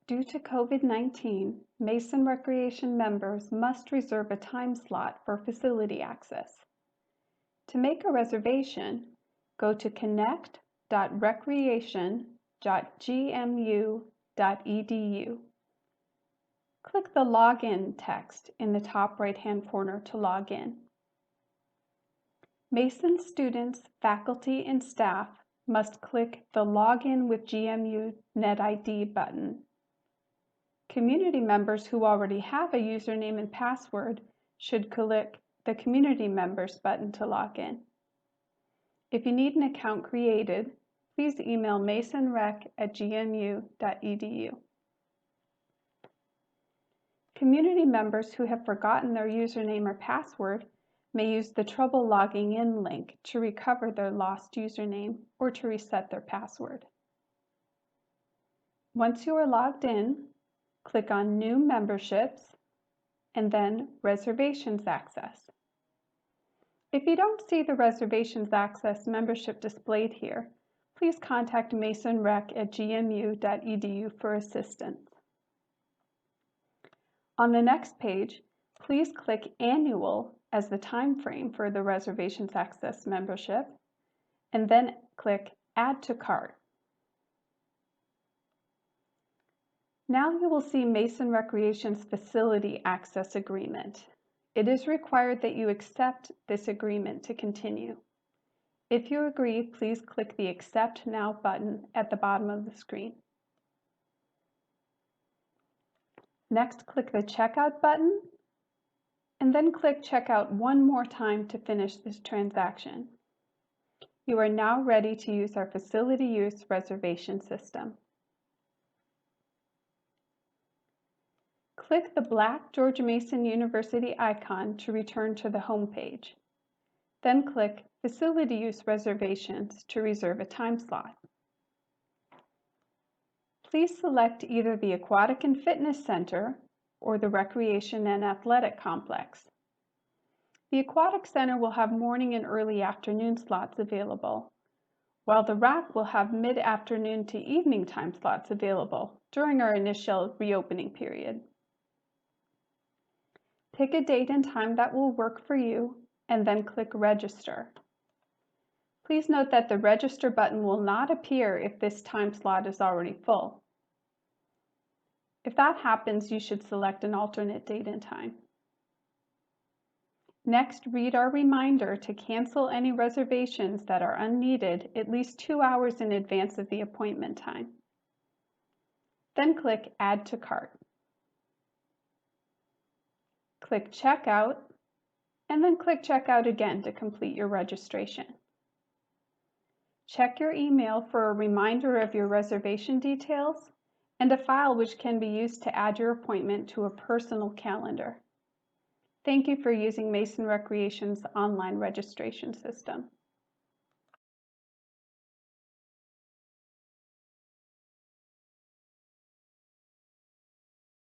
Due to COVID-19, Mason Recreation members must reserve a time slot for facility access. To make a reservation, go to connect.recreation.gmu.edu. Click the Login text in the top right-hand corner to log in. Mason students, faculty, and staff must click the Login with GMU NetID button. Community members who already have a username and password should click the Community Members button to log in. If you need an account created, please email masonrec@gmu.edu. Community members who have forgotten their username or password may use the Trouble Logging In link to recover their lost username or to reset their password. Once you are logged in, click on New Memberships and then Reservations Access. If you don't see the Reservations Access membership displayed here, please contact masonrec@gmu.edu for assistance. On the next page, please click Annual as the time frame for the Reservations Access membership, and then click Add to Cart. Now you will see Mason Recreation's Facility Access Agreement. It is required that you accept this agreement to continue. If you agree, please click the Accept Now button at the bottom of the screen. Next, click the Checkout button, and then click Checkout one more time to finish this transaction. You are now ready to use our facility use reservation system. Click the black George Mason University icon to return to the home page. Then click Facility Use Reservations to reserve a time slot. Please select either the Aquatic and Fitness Center or the Recreation and Athletic Complex. The Aquatic Center will have morning and early afternoon slots available, while the RAC will have mid-afternoon to evening time slots available during our initial reopening period. Pick a date and time that will work for you, and then click Register. Please note that the Register button will not appear if this time slot is already full. If that happens, you should select an alternate date and time. Next, read our reminder to cancel any reservations that are unneeded at least 2 hours in advance of the appointment time. Then click Add to Cart. Click Checkout, and then click Checkout again to complete your registration. Check your email for a reminder of your reservation details and a file which can be used to add your appointment to a personal calendar. Thank you for using Mason Recreation's online registration system.